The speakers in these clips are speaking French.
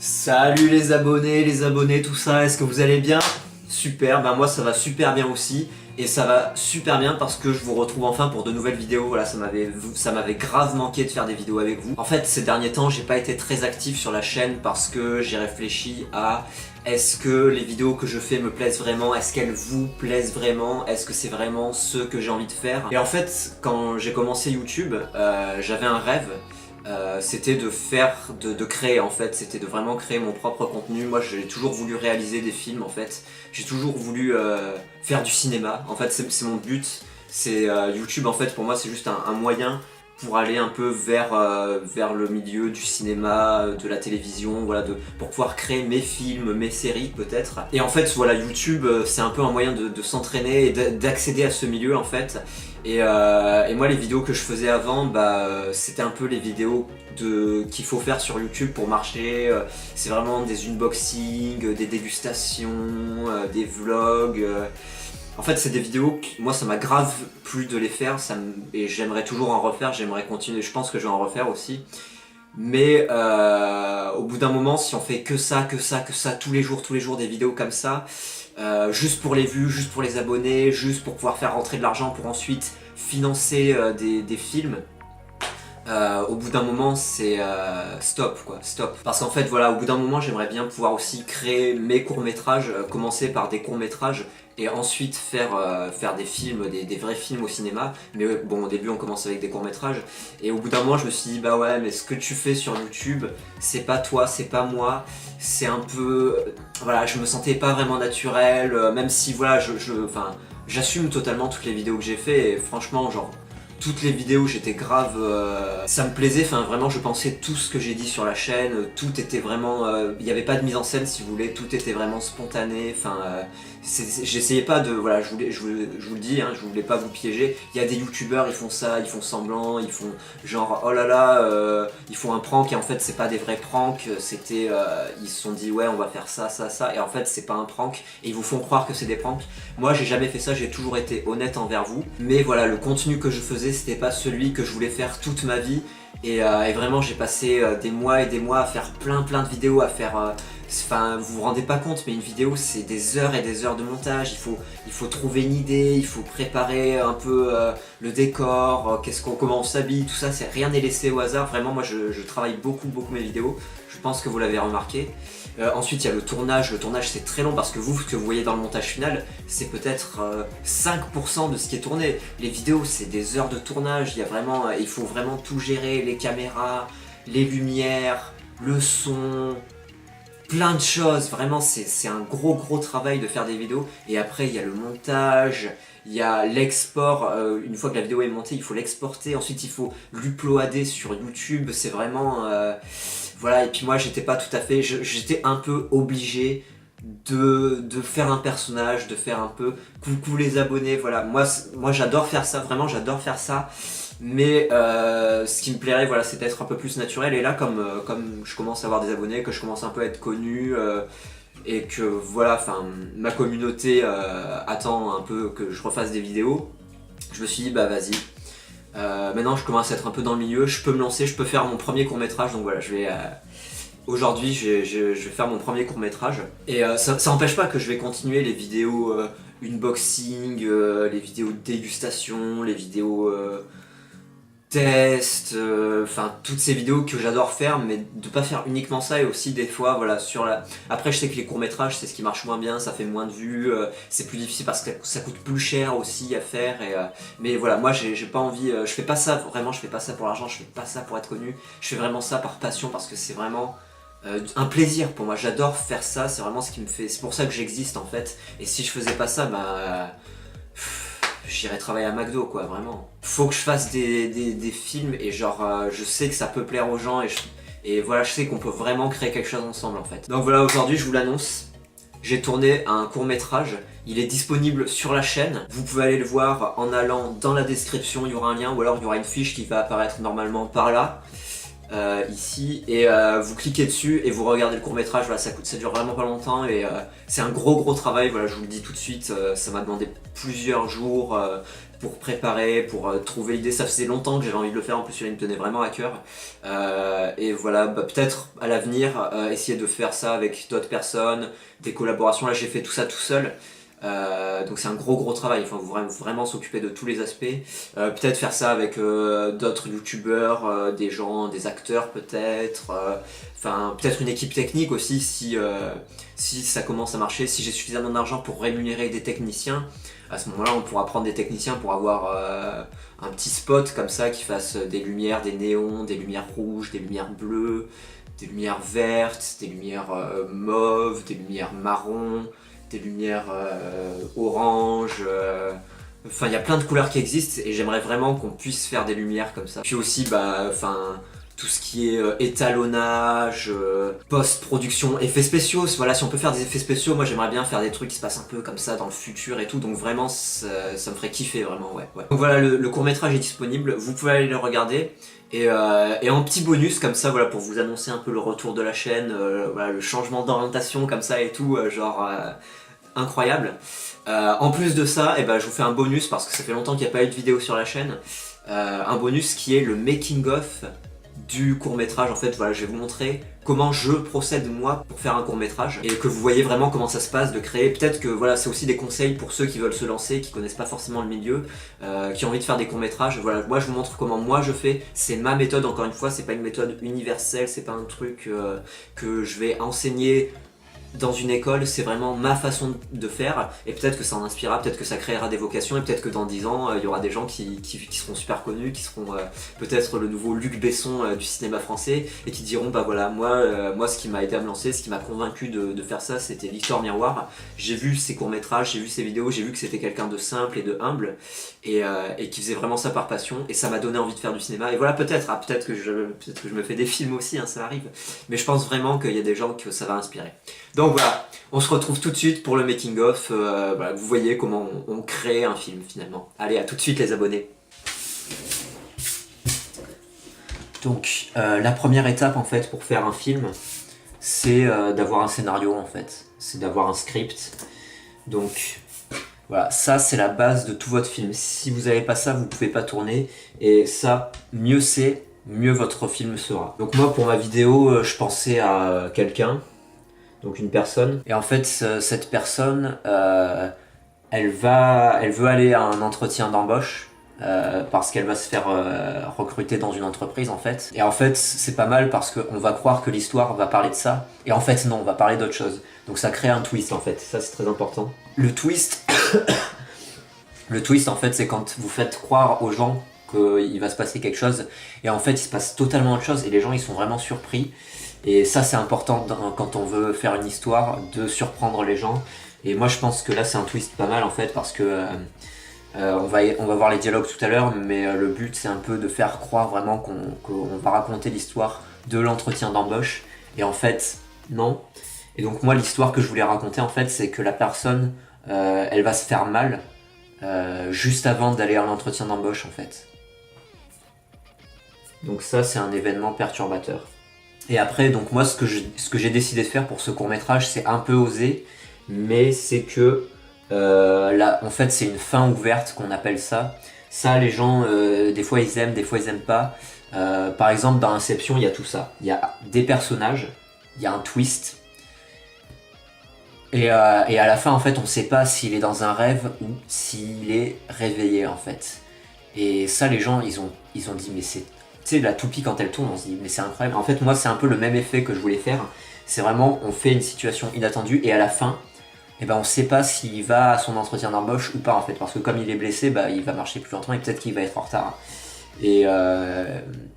Salut les abonnés, tout ça, est-ce que vous allez bien? Super, ben moi ça va super bien aussi. Et ça va super bien parce que je vous retrouve enfin pour de nouvelles vidéos. Voilà, ça m'avait grave manqué de faire des vidéos avec vous. En fait, ces derniers temps, j'ai pas été très actif sur la chaîne parce que j'ai réfléchi à est-ce que les vidéos que je fais me plaisent vraiment? Est-ce qu'elles vous plaisent vraiment? Est-ce que c'est vraiment ce que j'ai envie de faire? Et en fait, quand j'ai commencé YouTube, j'avais un rêve. C'était de créer en fait, c'était de vraiment créer mon propre contenu. Moi j'ai toujours voulu réaliser des films en fait, j'ai toujours voulu faire du cinéma, en fait c'est mon but. C'est YouTube en fait pour moi c'est juste un moyen pour aller un peu vers le milieu du cinéma, de la télévision, voilà, pour pouvoir créer mes films, mes séries peut-être. Et en fait voilà, YouTube c'est un peu un moyen de s'entraîner et d'accéder à ce milieu en fait. Et moi les vidéos que je faisais avant, c'était un peu les vidéos qu'il faut faire sur YouTube pour marcher. C'est vraiment des unboxings, des dégustations, des vlogs. En fait c'est des vidéos que moi ça m'a grave plu de les faire et j'aimerais toujours en refaire, j'aimerais continuer, je pense que je vais en refaire aussi. Mais au bout d'un moment, si on fait que ça, tous les jours des vidéos comme ça, juste pour les vues, juste pour les abonnés, juste pour pouvoir faire rentrer de l'argent pour ensuite financer des films, au bout d'un moment c'est stop quoi, stop. Parce qu'en fait voilà, au bout d'un moment j'aimerais bien pouvoir aussi créer mes courts-métrages, commencer par des courts-métrages et ensuite faire des films, des vrais films au cinéma. Mais bon, au début on commence avec des courts-métrages et au bout d'un moment je me suis dit bah ouais, mais ce que tu fais sur YouTube c'est pas toi, c'est pas moi, c'est un peu... Voilà, je me sentais pas vraiment naturel, même si voilà, enfin, j'assume totalement toutes les vidéos que j'ai fait et franchement genre toutes les vidéos j'étais grave, ça me plaisait, enfin vraiment je pensais tout ce que j'ai dit sur la chaîne, tout était vraiment, il n'y avait pas de mise en scène si vous voulez, tout était vraiment spontané, enfin j'essayais pas de, voilà, je vous le dis, hein, je voulais pas vous piéger. Il y a des youtubeurs, ils font ça, ils font semblant, ils font genre oh là là, ils font un prank et en fait c'est pas des vrais pranks, c'était, ils se sont dit ouais on va faire ça, et en fait c'est pas un prank et ils vous font croire que c'est des pranks. Moi j'ai jamais fait ça, j'ai toujours été honnête envers vous, mais voilà, le contenu que je faisais c'était pas celui que je voulais faire toute ma vie. Et vraiment j'ai passé des mois et des mois à faire plein de vidéos, à faire... Enfin, vous vous rendez pas compte, mais une vidéo c'est des heures et des heures de montage, il faut trouver une idée, il faut préparer un peu le décor, comment on s'habille, tout ça, rien n'est laissé au hasard. Vraiment moi je travaille beaucoup mes vidéos, je pense que vous l'avez remarqué. Ensuite il y a le tournage c'est très long parce que ce que vous voyez dans le montage final, c'est peut-être 5% de ce qui est tourné. Les vidéos c'est des heures de tournage, il faut vraiment tout gérer, les caméras, les lumières, le son, plein de choses, vraiment c'est un gros travail de faire des vidéos. Et après il y a le montage, il y a l'export, une fois que la vidéo est montée il faut l'exporter, ensuite il faut l'uploader sur YouTube, c'est vraiment... voilà, et puis moi j'étais pas tout à fait, j'étais un peu obligé de faire un personnage, de faire un peu coucou les abonnés, voilà, moi j'adore faire ça, vraiment j'adore faire ça. Mais ce qui me plairait, voilà, c'est d'être un peu plus naturel. Et là, comme je commence à avoir des abonnés, que je commence un peu à être connu, et que voilà, enfin, ma communauté attend un peu que je refasse des vidéos, je me suis dit bah vas-y. Maintenant, je commence à être un peu dans le milieu, je peux me lancer, je peux faire mon premier court métrage. Donc voilà, aujourd'hui, je vais faire mon premier court métrage. Et ça n'empêche pas que je vais continuer les vidéos unboxing, les vidéos de dégustation, les vidéos test, enfin toutes ces vidéos que j'adore faire, mais de pas faire uniquement ça. Et aussi des fois voilà, après je sais que les courts métrages c'est ce qui marche moins bien, ça fait moins de vues, c'est plus difficile parce que ça coûte plus cher aussi à faire. Mais voilà, moi j'ai pas envie, je fais pas ça vraiment, je fais pas ça pour l'argent, je fais pas ça pour être connu, je fais vraiment ça par passion parce que c'est vraiment un plaisir pour moi, j'adore faire ça, c'est vraiment ce qui me fait, c'est pour ça que j'existe en fait. Et si je faisais pas ça, j'irais travailler à McDo quoi, vraiment. Faut que je fasse des films et genre je sais que ça peut plaire aux gens et voilà, je sais qu'on peut vraiment créer quelque chose ensemble en fait. Donc voilà, aujourd'hui je vous l'annonce, j'ai tourné un court métrage, il est disponible sur la chaîne, vous pouvez aller le voir en allant dans la description, il y aura un lien ou alors il y aura une fiche qui va apparaître normalement par là. Ici, et vous cliquez dessus et vous regardez le court métrage. Voilà, ça dure vraiment pas longtemps et c'est un gros travail, voilà, je vous le dis tout de suite, ça m'a demandé plusieurs jours, pour préparer, pour trouver l'idée. Ça faisait longtemps que j'avais envie de le faire, en plus celui-là me tenait vraiment à cœur. Et voilà, peut-être à l'avenir, essayer de faire ça avec d'autres personnes, des collaborations. Là j'ai fait tout ça tout seul. Donc c'est un gros travail, il faut vraiment s'occuper de tous les aspects. Peut-être faire ça avec d'autres youtubeurs, des gens, des acteurs peut-être, enfin peut-être une équipe technique aussi si ça commence à marcher, si j'ai suffisamment d'argent pour rémunérer des techniciens. À ce moment-là on pourra prendre des techniciens pour avoir un petit spot comme ça qui fasse des lumières, des néons, des lumières rouges, des lumières bleues, des lumières vertes, des lumières mauves, des lumières marron, des lumières orange, enfin il y a plein de couleurs qui existent et j'aimerais vraiment qu'on puisse faire des lumières comme ça. Puis aussi tout ce qui est étalonnage, post-production, effets spéciaux, voilà, si on peut faire des effets spéciaux, moi j'aimerais bien faire des trucs qui se passent un peu comme ça dans le futur et tout, donc vraiment ça me ferait kiffer vraiment, ouais. Donc voilà, le court-métrage est disponible, vous pouvez aller le regarder. Et en petit bonus comme ça, voilà, pour vous annoncer un peu le retour de la chaîne, voilà, le changement d'orientation comme ça et tout, incroyable. En plus de ça, je vous fais un bonus parce que ça fait longtemps qu'il n'y a pas eu de vidéo sur la chaîne. Un bonus qui est le making of du court-métrage. En fait, voilà, je vais vous montrer comment je procède moi pour faire un court-métrage et que vous voyez vraiment comment ça se passe de créer. Peut-être que voilà, c'est aussi des conseils pour ceux qui veulent se lancer, qui connaissent pas forcément le milieu, qui ont envie de faire des courts-métrages. Voilà, moi je vous montre comment moi je fais. C'est ma méthode, encore une fois, c'est pas une méthode universelle, c'est pas un truc que je vais enseigner dans une école, c'est vraiment ma façon de faire et peut-être que ça en inspirera, peut-être que ça créera des vocations et peut-être que dans 10 ans il y aura des gens qui seront super connus, qui seront peut-être le nouveau Luc Besson du cinéma français et qui diront bah voilà, moi ce qui m'a aidé à me lancer, ce qui m'a convaincu de faire ça, c'était Victor Miroir. J'ai vu ses courts-métrages, j'ai vu ses vidéos, j'ai vu que c'était quelqu'un de simple et de humble et qui faisait vraiment ça par passion et ça m'a donné envie de faire du cinéma. Et voilà, peut-être que je me fais des films aussi, hein, ça arrive, mais je pense vraiment qu'il y a des gens que ça va inspirer. Donc voilà, on se retrouve tout de suite pour le making of, voilà, vous voyez comment on crée un film finalement. Allez, à tout de suite les abonnés. Donc la première étape en fait pour faire un film, c'est d'avoir un scénario en fait, c'est d'avoir un script. Donc voilà, ça c'est la base de tout votre film. Si vous n'avez pas ça, vous ne pouvez pas tourner, et ça, mieux c'est, mieux votre film sera. Donc moi pour ma vidéo, je pensais à quelqu'un, donc une personne, et en fait cette personne elle veut aller à un entretien d'embauche parce qu'elle va se faire recruter dans une entreprise en fait. Et en fait c'est pas mal parce qu'on va croire que l'histoire va parler de ça, et en fait non, on va parler d'autre chose. Donc ça crée un twist en fait, ça c'est très important. Le twist, le twist en fait c'est quand vous faites croire aux gens qu'il va se passer quelque chose et en fait il se passe totalement autre chose et les gens ils sont vraiment surpris. Et ça c'est important quand on veut faire une histoire, de surprendre les gens. Et moi je pense que là c'est un twist pas mal en fait parce que on va voir les dialogues tout à l'heure, mais le but c'est un peu de faire croire vraiment qu'on va raconter l'histoire de l'entretien d'embauche. Et en fait non. Et donc moi l'histoire que je voulais raconter en fait c'est que la personne elle va se faire mal juste avant d'aller à l'entretien d'embauche en fait. Donc ça c'est un événement perturbateur. Et après, donc moi, ce que j'ai décidé de faire pour ce court-métrage, c'est un peu osé, mais c'est que, là, en fait, c'est une fin ouverte qu'on appelle ça. Ça, les gens, des fois, ils aiment, des fois, ils aiment pas. Par exemple, dans Inception, il y a tout ça. Il y a des personnages, il y a un twist, et à la fin, en fait, on sait pas s'il est dans un rêve ou s'il est réveillé, en fait. Et ça, les gens, ils ont dit, mais c'est... Tu sais, la toupie quand elle tourne, on se dit mais c'est incroyable. En fait moi c'est un peu le même effet que je voulais faire. C'est vraiment, on fait une situation inattendue et à la fin, on sait pas s'il va à son entretien d'embauche ou pas en fait. Parce que comme il est blessé, il va marcher plus lentement et peut-être qu'il va être en retard. Et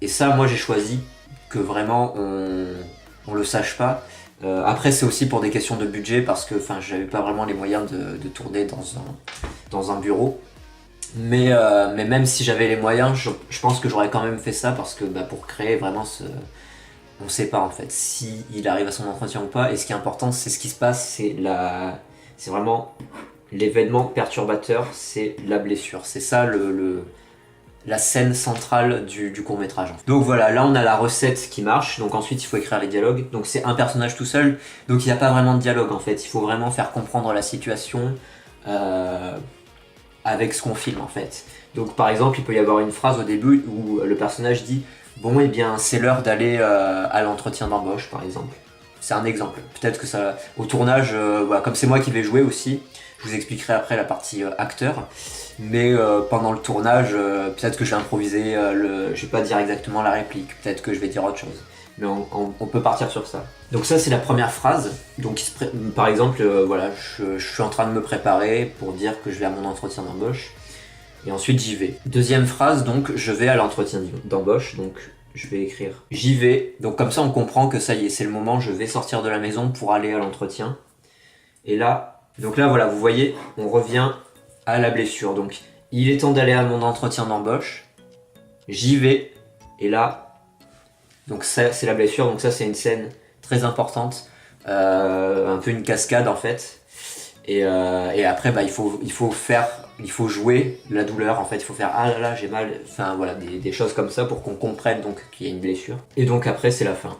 ça moi j'ai choisi que vraiment on le sache pas. Après c'est aussi pour des questions de budget parce que j'avais pas vraiment les moyens de tourner dans un bureau. Mais même si j'avais les moyens, je pense que j'aurais quand même fait ça parce que pour créer vraiment on sait pas en fait si il arrive à son entretien ou pas. Et ce qui est important, c'est ce qui se passe, c'est vraiment l'événement perturbateur, c'est la blessure. C'est ça la scène centrale du court-métrage. Donc voilà, là on a la recette qui marche, donc ensuite il faut écrire les dialogues. Donc c'est un personnage tout seul, donc il n'y a pas vraiment de dialogue en fait. Il faut vraiment faire comprendre la situation. avec ce qu'on filme en fait. Donc par exemple, il peut y avoir une phrase au début où le personnage dit « Bon, eh bien, c'est l'heure d'aller à l'entretien d'embauche » par exemple. C'est un exemple. Peut-être que ça... Au tournage, voilà, comme c'est moi qui vais jouer aussi, je vous expliquerai après la partie acteur. Mais pendant le tournage, peut-être que je vais improviser, je vais pas dire exactement la réplique. Peut-être que je vais dire autre chose. Mais on peut partir sur ça. Donc ça, c'est la première phrase. Donc par exemple, voilà, je suis en train de me préparer pour dire que je vais à mon entretien d'embauche. Et ensuite, j'y vais. Deuxième phrase, donc, je vais à l'entretien d'embauche. Donc, je vais écrire « J'y vais ». Donc comme ça, on comprend que ça y est, c'est le moment, je vais sortir de la maison pour aller à l'entretien. Et là, donc là, voilà, vous voyez, on revient à la blessure. Donc, il est temps d'aller à mon entretien d'embauche. J'y vais. Et là, donc ça, c'est la blessure. Donc ça, c'est une scène très importante. Un peu une cascade, en fait. Et après, bah, il faut jouer la douleur, en fait, il faut faire « Ah là là, j'ai mal », enfin voilà, des choses comme ça pour qu'on comprenne donc qu'il y a une blessure. Et donc après, c'est la fin.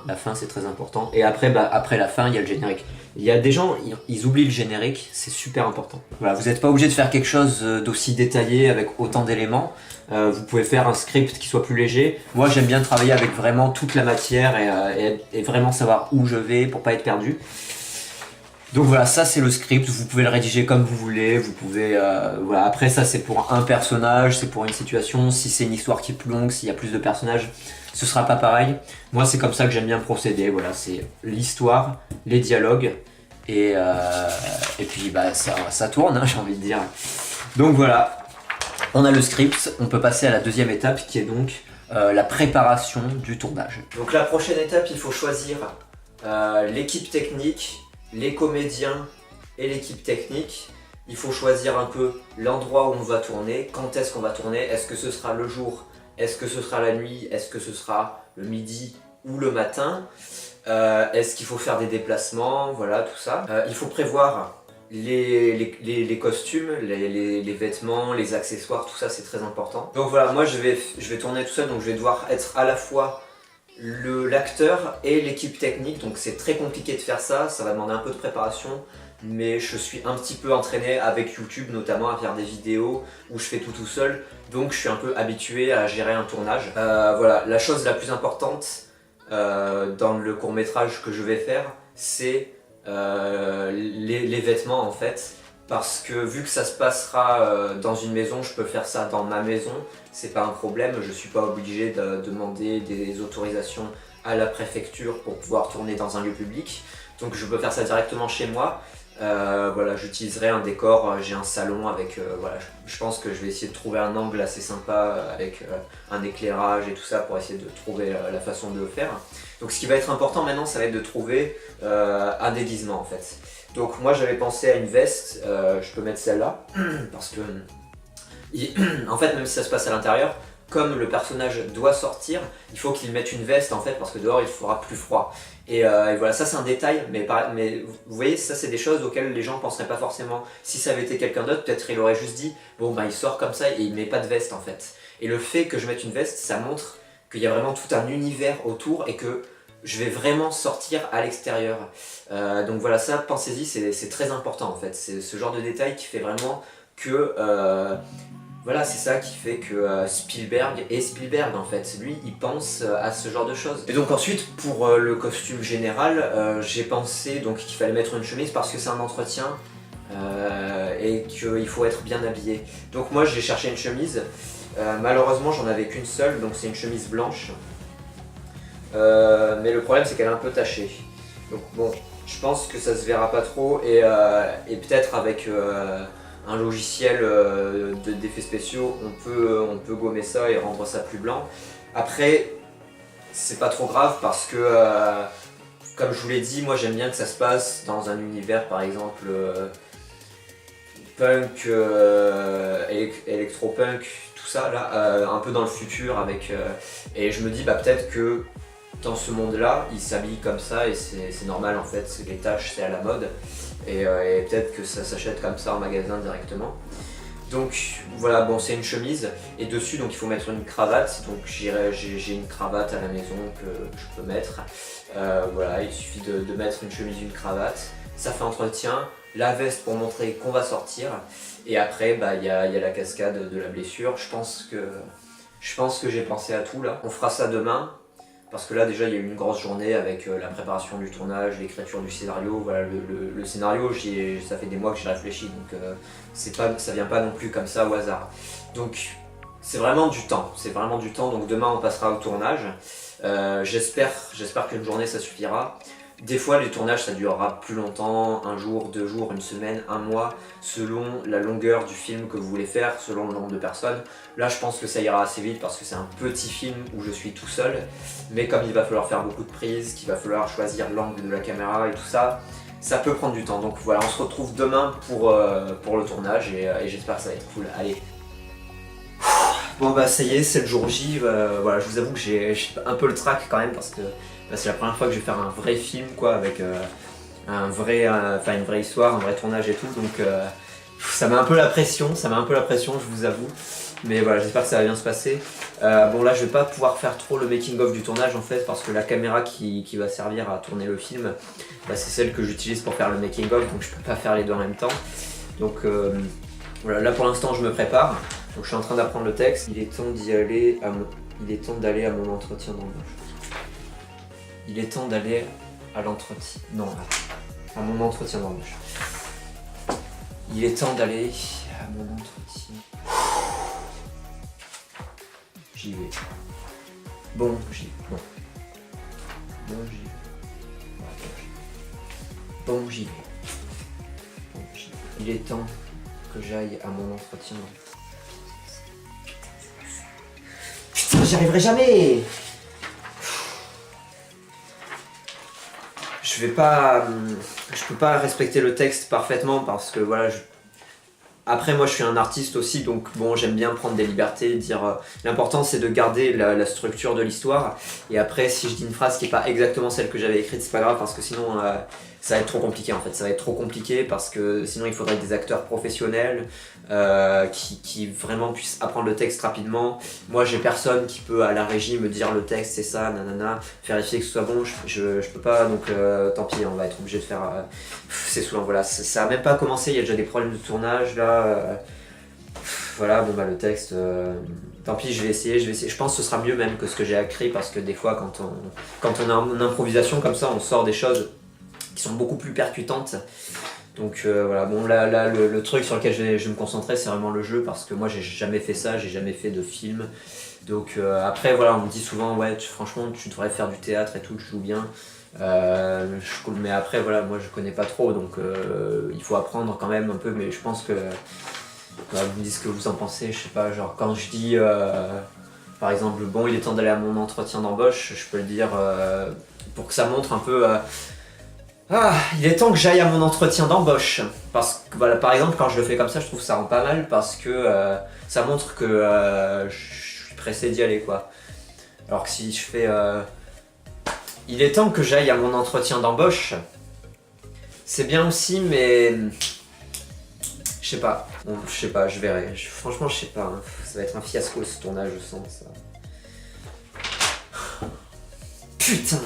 La fin, c'est très important. Et après, bah, après la fin, il y a le générique. Il y a des gens, ils oublient le générique, c'est super important. Voilà, vous n'êtes pas obligé de faire quelque chose d'aussi détaillé avec autant d'éléments. Vous pouvez faire un script qui soit plus léger. Moi, j'aime bien travailler avec vraiment toute la matière et vraiment savoir où je vais pour pas être perdu. Donc voilà, ça c'est le script, vous pouvez le rédiger comme vous voulez, vous pouvez... voilà. Après ça c'est pour un personnage, c'est pour une situation, si c'est une histoire qui est plus longue, s'il y a plus de personnages, ce sera pas pareil. Moi c'est comme ça que j'aime bien procéder, voilà, c'est l'histoire, les dialogues, et puis bah ça tourne, hein, j'ai envie de dire. Donc voilà, on a le script, on peut passer à la deuxième étape qui est donc la préparation du tournage. Donc la prochaine étape, il faut choisir l'équipe technique, les comédiens et l'équipe technique. Il faut choisir un peu l'endroit où on va tourner, quand est-ce qu'on va tourner, est-ce que ce sera le jour, est-ce que ce sera la nuit, est-ce que ce sera le midi ou le matin, est-ce qu'il faut faire des déplacements, voilà tout ça. Il faut prévoir les costumes, les vêtements, les accessoires, tout ça c'est très important. Donc voilà, moi je vais tourner tout ça, donc je vais devoir être à la fois l'acteur et l'équipe technique, donc c'est très compliqué de faire ça, ça va demander un peu de préparation, mais je suis un petit peu entraîné avec YouTube notamment à faire des vidéos où je fais tout seul, donc je suis un peu habitué à gérer un tournage. Voilà, la chose la plus importante dans le court-métrage que je vais faire, c'est les vêtements en fait. Parce que vu que ça se passera dans une maison, je peux faire ça dans ma maison, c'est pas un problème, je suis pas obligé de demander des autorisations à la préfecture pour pouvoir tourner dans un lieu public. Donc je peux faire ça directement chez moi. Voilà, j'utiliserai un décor, j'ai un salon avec, voilà, je pense que je vais essayer de trouver un angle assez sympa avec un éclairage et tout ça pour essayer de trouver la façon de le faire. Donc ce qui va être important maintenant, ça va être de trouver un déguisement en fait. Donc moi j'avais pensé à une veste, je peux mettre celle-là, parce que en fait même si ça se passe à l'intérieur, comme le personnage doit sortir, il faut qu'il mette une veste en fait, parce que dehors il fera plus froid. Et voilà, ça c'est un détail, mais vous voyez, ça c'est des choses auxquelles les gens penseraient pas forcément. Si ça avait été quelqu'un d'autre, peut-être il aurait juste dit, bon bah il sort comme ça et il met pas de veste en fait. Et le fait que je mette une veste, ça montre qu'il y a vraiment tout un univers autour et que je vais vraiment sortir à l'extérieur. Donc voilà, ça, pensez-y, c'est très important en fait. C'est ce genre de détail qui fait vraiment que... voilà, c'est ça qui fait que Spielberg est Spielberg en fait. Lui, il pense à ce genre de choses. Et donc ensuite, pour le costume général, j'ai pensé qu'il fallait mettre une chemise parce que c'est un entretien et qu'il faut être bien habillé. Donc moi, j'ai cherché une chemise. Malheureusement, j'en avais qu'une seule, donc c'est une chemise blanche. Mais le problème c'est qu'elle est un peu tachée. Donc bon, je pense que ça se verra pas trop et peut-être avec un logiciel d'effets spéciaux, on peut gommer ça et rendre ça plus blanc. Après, c'est pas trop grave parce que, comme je vous l'ai dit, moi j'aime bien que ça se passe dans un univers par exemple punk, électro-punk, tout ça là, un peu dans le futur avec... et je me dis bah peut-être que dans ce monde-là, ils s'habillent comme ça et c'est normal en fait, les tâches c'est à la mode et peut-être que ça s'achète comme ça en magasin directement. Donc voilà, bon c'est une chemise et dessus donc il faut mettre une cravate, donc j'ai une cravate à la maison que je peux mettre. Voilà, il suffit de mettre une chemise, une cravate, ça fait entretien. la veste pour montrer qu'on va sortir, et après bah, y a la cascade de la blessure. Je pense que j'ai pensé à tout là. On fera ça demain, parce que là déjà il y a eu une grosse journée avec la préparation du tournage, l'écriture du scénario. Voilà, le scénario, ça fait des mois que j'y réfléchis, donc ça vient pas non plus comme ça au hasard. Donc c'est vraiment du temps, donc demain on passera au tournage. J'espère qu'une journée ça suffira. Des fois les tournages ça durera plus longtemps, un jour, 2 jours, une semaine, un mois, selon la longueur du film que vous voulez faire, selon le nombre de personnes. Là je pense que ça ira assez vite parce que c'est un petit film où je suis tout seul, mais comme il va falloir faire beaucoup de prises, qu'il va falloir choisir l'angle de la caméra et tout ça, ça peut prendre du temps. Donc voilà, on se retrouve demain pour le tournage et j'espère que ça va être cool. Allez. Bon bah ça y est, c'est le jour J, voilà, je vous avoue que j'ai un peu le trac quand même parce que c'est la première fois que je vais faire un vrai film quoi, avec une vraie histoire, un vrai tournage et tout, donc ça met un peu la pression, je vous avoue, mais voilà, j'espère que ça va bien se passer. Bon là je vais pas pouvoir faire trop le making of du tournage en fait, parce que la caméra qui va servir à tourner le film, bah, c'est celle que j'utilise pour faire le making of, donc je peux pas faire les deux en même temps, donc voilà, là pour l'instant je me prépare. Donc je suis en train d'apprendre le texte. Il est temps d'aller à mon entretien d'embauche. Il est temps d'aller à l'entretien. Non, à mon entretien d'embauche. Il est temps d'aller à mon entretien. J'y vais. Bon, j'y vais. Bon, j'y vais. Bon, j'y vais. Il est temps que j'aille à mon entretien d'embauche. J'y arriverai jamais. Je peux pas respecter le texte parfaitement parce que voilà, après moi je suis un artiste aussi, donc bon, j'aime bien prendre des libertés, dire l'important c'est de garder la structure de l'histoire, et après si je dis une phrase qui est pas exactement celle que j'avais écrite, c'est pas grave, parce que sinon ça va être trop compliqué en fait, ça va être trop compliqué parce que sinon il faudrait des acteurs professionnels qui vraiment puissent apprendre le texte rapidement. Moi j'ai personne qui peut à la régie me dire le texte c'est ça, nanana, vérifier que ce soit bon, je peux pas, donc tant pis, on va être obligé de faire... c'est saoulant, voilà, ça a même pas commencé, il y a déjà des problèmes de tournage là, voilà, bon bah le texte, tant pis, je vais essayer, je pense que ce sera mieux même que ce que j'ai écrit, parce que des fois quand on est en improvisation comme ça, on sort des choses qui sont beaucoup plus percutantes. Donc voilà, bon là le truc sur lequel je vais me concentrer, c'est vraiment le jeu, parce que moi j'ai jamais fait ça, j'ai jamais fait de film. Donc après voilà, on me dit souvent ouais franchement tu devrais faire du théâtre et tout, tu joues bien. Mais après voilà, moi je connais pas trop, donc il faut apprendre quand même un peu, mais je pense que voilà, vous me dites ce que vous en pensez, je sais pas, genre quand je dis par exemple bon il est temps d'aller à mon entretien d'embauche, je peux le dire pour que ça montre un peu il est temps que j'aille à mon entretien d'embauche. Parce que voilà, par exemple quand je le fais comme ça, je trouve que ça rend pas mal, parce que ça montre que je suis pressé d'y aller quoi. Alors que si je fais il est temps que j'aille à mon entretien d'embauche, c'est bien aussi, mais je sais pas. Bon, je sais pas, je verrai. Franchement, je sais pas. Hein. Ça va être un fiasco ce tournage, je sens ça. Putain.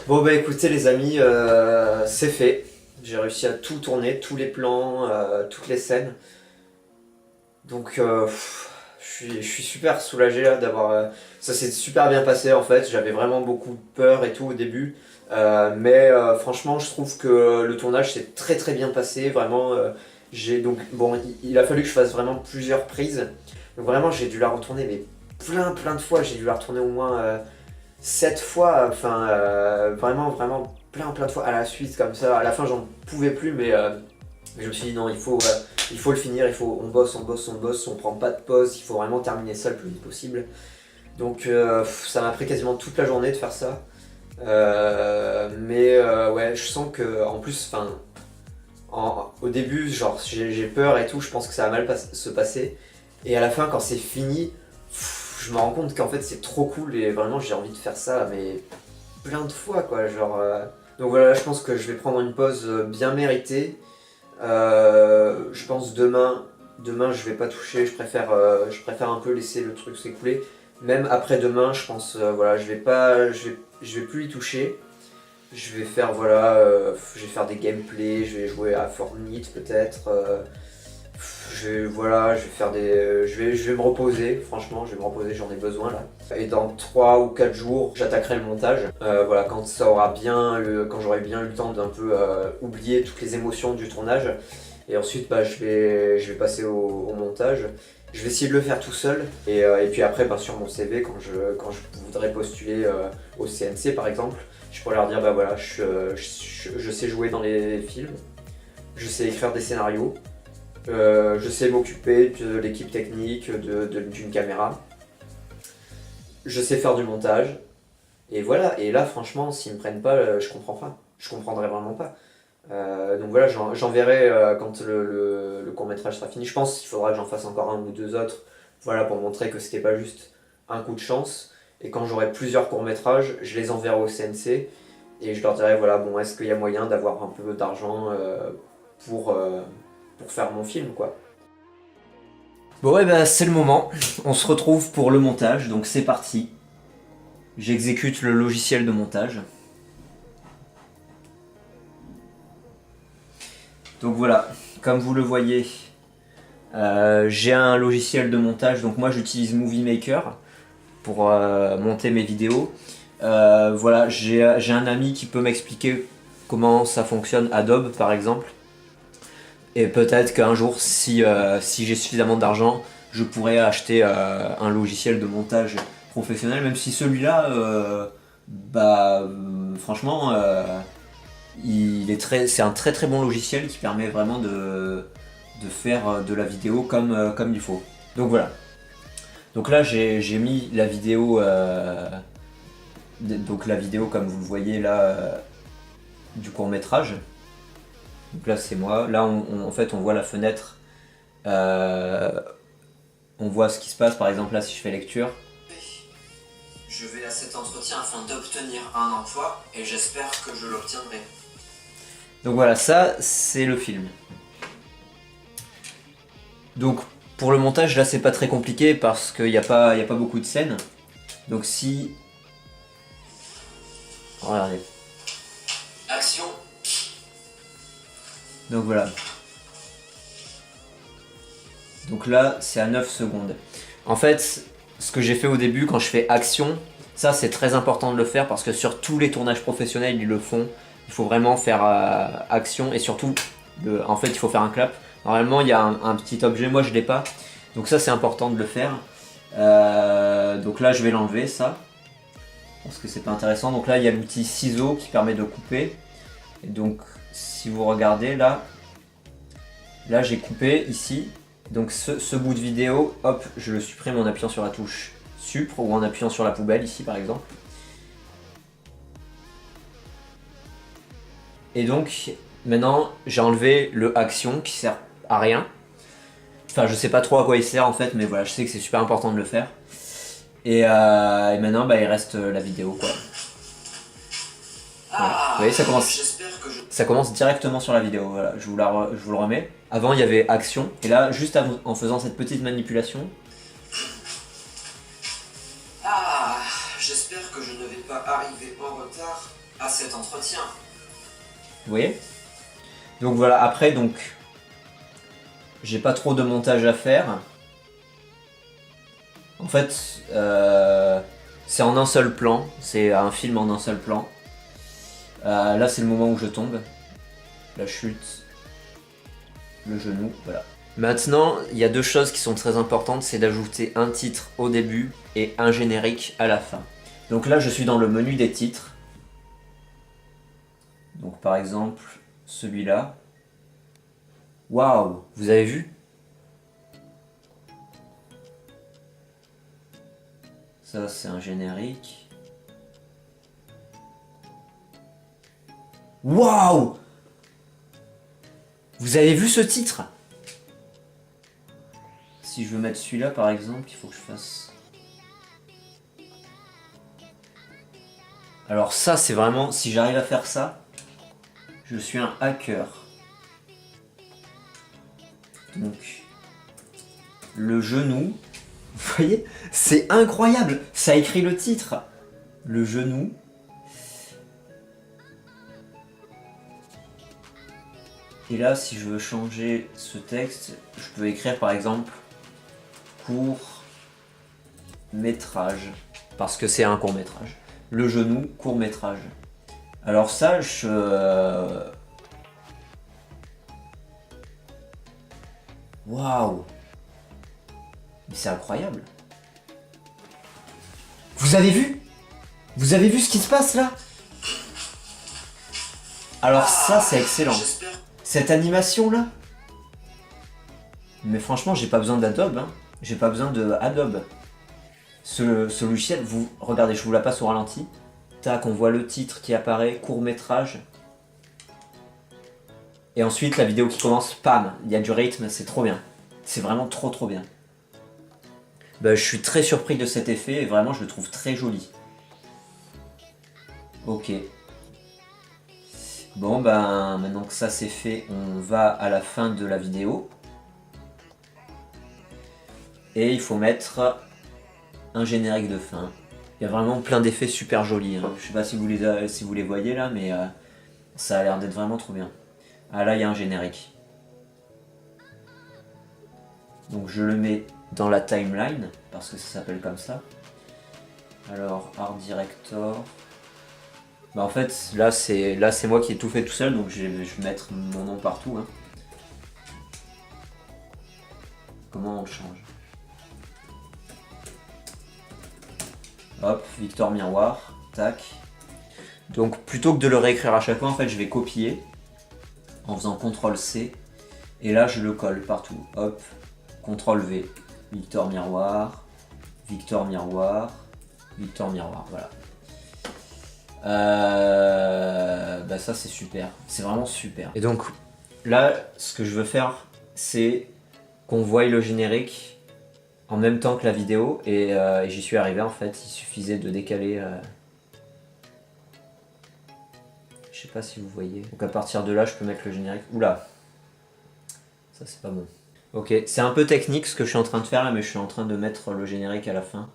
Bon bah écoutez les amis, c'est fait. J'ai réussi à tout tourner, tous les plans, toutes les scènes. Donc je suis super soulagé là d'avoir... ça s'est super bien passé en fait, j'avais vraiment beaucoup de peur et tout au début. Mais franchement je trouve que le tournage s'est très très bien passé, vraiment. Donc bon, il a fallu que je fasse vraiment plusieurs prises. Donc vraiment j'ai dû la retourner mais plein de fois, j'ai dû la retourner au moins 7 fois, enfin vraiment plein de fois à la suite comme ça. À la fin j'en pouvais plus, mais je me suis dit non, il faut le finir, on bosse, on prend pas de pause, il faut vraiment terminer ça le plus vite possible. Donc ça m'a pris quasiment toute la journée de faire ça. Mais ouais, je sens que en plus, au début, genre j'ai peur et tout, je pense que ça va mal se passer. Et à la fin, quand c'est fini, je me rends compte qu'en fait c'est trop cool et vraiment j'ai envie de faire ça, mais plein de fois quoi. Genre, donc voilà, je pense que je vais prendre une pause bien méritée. Je pense demain je vais pas toucher, je préfère un peu laisser le truc s'écouler. Même après demain, je pense voilà, je vais je vais plus y toucher. Je vais faire voilà, je vais faire des gameplays, je vais jouer à Fortnite peut-être. Voilà, je vais faire des, je vais me reposer. Franchement, je vais me reposer, j'en ai besoin là. Et dans 3 ou 4 jours, j'attaquerai le montage. Voilà, quand ça aura bien, quand j'aurai bien eu le temps d'un peu oublier toutes les émotions du tournage. Et ensuite, bah, je vais passer au montage. Je vais essayer de le faire tout seul. Et puis après, bah, sur mon CV, quand je voudrais postuler au CNC par exemple, je pourrais leur dire bah voilà, je sais jouer dans les films, je sais écrire des scénarios, je sais m'occuper de l'équipe technique, d'une caméra, je sais faire du montage. Et voilà, et là franchement, s'ils me prennent pas, je comprends pas. Je comprendrai vraiment pas. Donc voilà, j'enverrai quand le court-métrage sera fini. Je pense qu'il faudra que j'en fasse encore un ou deux autres, voilà, pour montrer que c'était pas juste un coup de chance. Et quand j'aurai plusieurs courts-métrages, je les enverrai au CNC et je leur dirai voilà, bon, est-ce qu'il y a moyen d'avoir un peu d'argent pour faire mon film, quoi. Bon ouais, bah c'est le moment. On se retrouve pour le montage, donc c'est parti. J'exécute le logiciel de montage. Donc voilà, comme vous le voyez, j'ai un logiciel de montage, donc moi j'utilise Movie Maker pour monter mes vidéos. Voilà, j'ai un ami qui peut m'expliquer comment ça fonctionne, Adobe par exemple. Et peut-être qu'un jour, si j'ai suffisamment d'argent, je pourrais acheter un logiciel de montage professionnel, même si celui-là, franchement, c'est un très très bon logiciel qui permet vraiment de faire de la vidéo comme il faut. Donc voilà. Donc là j'ai mis la vidéo, donc la vidéo comme vous le voyez là du court métrage. Donc là c'est moi. Là en fait on voit la fenêtre. On voit ce qui se passe par exemple là si je fais lecture. Je vais à cet entretien afin d'obtenir un emploi et j'espère que je l'obtiendrai. Donc voilà, ça c'est le film. Donc pour le montage là c'est pas très compliqué parce qu'il n'y a pas beaucoup de scènes. Donc si... Regardez. Action. Donc voilà. Donc là c'est à 9 secondes. En fait, ce que j'ai fait au début quand je fais action, ça c'est très important de le faire parce que sur tous les tournages professionnels ils le font. Il faut vraiment faire action et surtout, en fait il faut faire un clap. Normalement il y a un petit objet, moi je l'ai pas. Donc ça c'est important de le faire. Donc là je vais l'enlever ça. Parce que c'est pas intéressant. Donc là il y a l'outil ciseau qui permet de couper. Et donc si vous regardez là j'ai coupé ici. Donc ce bout de vidéo, hop, je le supprime en appuyant sur la touche Supr ou en appuyant sur la poubelle ici par exemple. Et donc, maintenant, j'ai enlevé le action qui sert à rien. Enfin, je sais pas trop à quoi il sert en fait, mais voilà, je sais que c'est super important de le faire. Et maintenant, bah, il reste la vidéo, quoi. Voilà. Vous voyez, ça commence directement sur la vidéo. Voilà, je vous le remets. Avant, il y avait action. Et là, juste en faisant cette petite manipulation. Ah, j'espère que je ne vais pas arriver en retard à cet entretien. Vous voyez? Donc voilà, après, donc j'ai pas trop de montage à faire. En fait, c'est en un seul plan. C'est un film en un seul plan. Là, c'est le moment où je tombe. La chute. Le genou, voilà. Maintenant, il y a deux choses qui sont très importantes. C'est d'ajouter un titre au début et un générique à la fin. Donc là, je suis dans le menu des titres. Donc par exemple, celui-là. Waouh, vous avez vu? Ça c'est un générique. Waouh! Vous avez vu ce titre? Si je veux mettre celui-là par exemple, il faut que je fasse... Alors ça c'est vraiment, si j'arrive à faire ça, je suis un hacker. Donc, le genou, vous voyez, c'est incroyable, ça écrit le titre. Le genou, Et là, si je veux changer ce texte, je peux écrire par exemple court métrage, parce que c'est un court métrage. Le genou, court métrage. Alors ça, waouh! Mais c'est incroyable! Vous avez vu? Vous avez vu ce qui se passe là? Alors ça, c'est excellent. Cette animation là. Mais franchement, j'ai pas besoin d'Adobe. Hein. J'ai pas besoin de Adobe. Ce logiciel, vous regardez, je vous la passe au ralenti. Tac, on voit le titre qui apparaît, court métrage. Et ensuite, la vidéo qui commence, pam, il y a du rythme, c'est trop bien. C'est vraiment trop bien. Bah, je suis très surpris de cet effet et vraiment, je le trouve très joli. Ok. Bon, ben, maintenant que ça c'est fait, on va à la fin de la vidéo. Et il faut mettre un générique de fin. Il y a vraiment plein d'effets super jolis. Hein. Je sais pas si vous les voyez là, mais ça a l'air d'être vraiment trop bien. Ah là, il y a un générique. Donc je le mets dans la timeline, parce que ça s'appelle comme ça. Alors, Art Director. Bah en fait, là c'est moi qui ai tout fait tout seul, donc je vais mettre mon nom partout. Hein. Comment on le change? Hop, Victor Miroir, tac. Donc plutôt que de le réécrire à chaque fois, en fait, je vais copier en faisant CTRL-C. Et là, je le colle partout. Hop, CTRL-V. Victor Miroir, Victor Miroir, Victor Miroir, voilà. Bah ça c'est super, c'est vraiment super. Et donc là, ce que je veux faire, c'est qu'on voie le générique en même temps que la vidéo et j'y suis arrivé en fait. Il suffisait de décaler. Je sais pas si vous voyez. Donc à partir de là, je peux mettre le générique. Oula, ça c'est pas bon. Ok, c'est un peu technique ce que je suis en train de faire là, mais je suis en train de mettre le générique à la fin.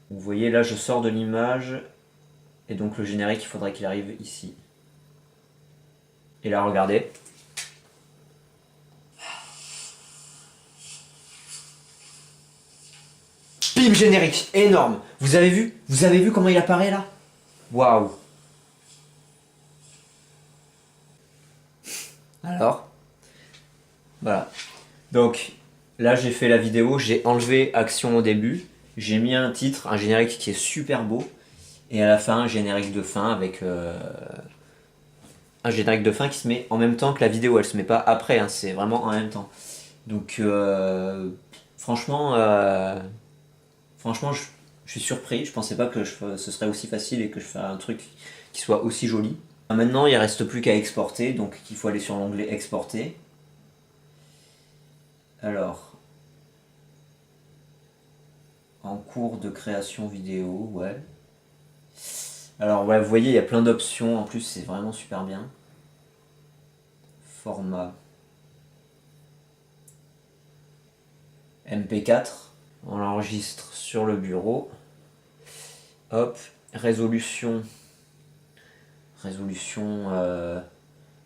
Vous voyez là, je sors de l'image. Et donc le générique, il faudrait qu'il arrive ici. Et là, regardez. Bim, générique, énorme. Vous avez vu? Vous avez vu comment il apparaît là? Waouh. Alors, voilà. Donc là, j'ai fait la vidéo, j'ai enlevé action au début. J'ai mis un titre, un générique qui est super beau. Et à la fin, un générique de fin avec un générique de fin qui se met en même temps que la vidéo. Elle se met pas après, hein, c'est vraiment en même temps. Donc franchement, je suis surpris. Je pensais pas que ce serait aussi facile et que je ferais un truc qui soit aussi joli. Maintenant, il reste plus qu'à exporter, donc il faut aller sur l'onglet exporter. Alors, en cours de création vidéo, ouais. Alors ouais, vous voyez, il y a plein d'options, en plus c'est vraiment super bien. Format MP4, on l'enregistre sur le bureau. Hop, résolution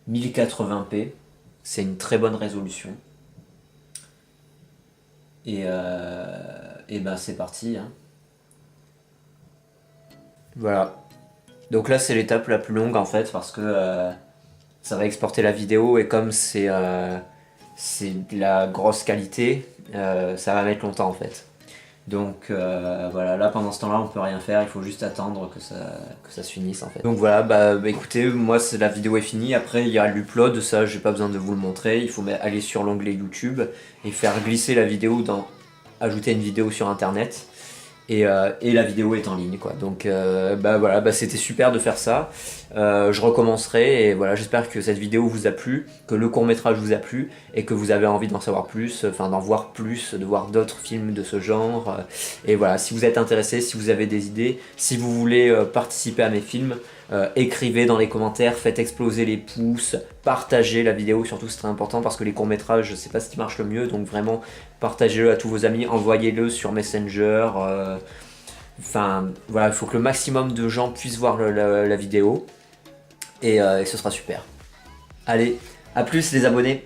1080p, c'est une très bonne résolution. Et ben c'est parti. Hein. Voilà. Donc là c'est l'étape la plus longue en fait parce que ça va exporter la vidéo et comme c'est de la grosse qualité, ça va mettre longtemps en fait. Donc voilà, là pendant ce temps-là on peut rien faire, il faut juste attendre que ça se finisse en fait. Donc voilà, bah écoutez, moi la vidéo est finie, après il y a l'upload, ça j'ai pas besoin de vous le montrer, il faut aller sur l'onglet YouTube et faire glisser la vidéo ajouter une vidéo sur internet. Et la vidéo est en ligne quoi. Donc bah voilà, bah c'était super de faire ça. Je recommencerai et voilà, j'espère que cette vidéo vous a plu, que le court-métrage vous a plu et que vous avez envie d'en savoir plus, enfin d'en voir plus, de voir d'autres films de ce genre. Et voilà, si vous êtes intéressé, si vous avez des idées, si vous voulez participer à mes films, écrivez dans les commentaires, faites exploser les pouces, partagez la vidéo, surtout c'est très important parce que les courts-métrages c'est pas ce qui marche le mieux, donc vraiment partagez-le à tous vos amis, envoyez-le sur Messenger. Enfin voilà, il faut que le maximum de gens puissent voir la vidéo et ce sera super. Allez, A plus les abonnés.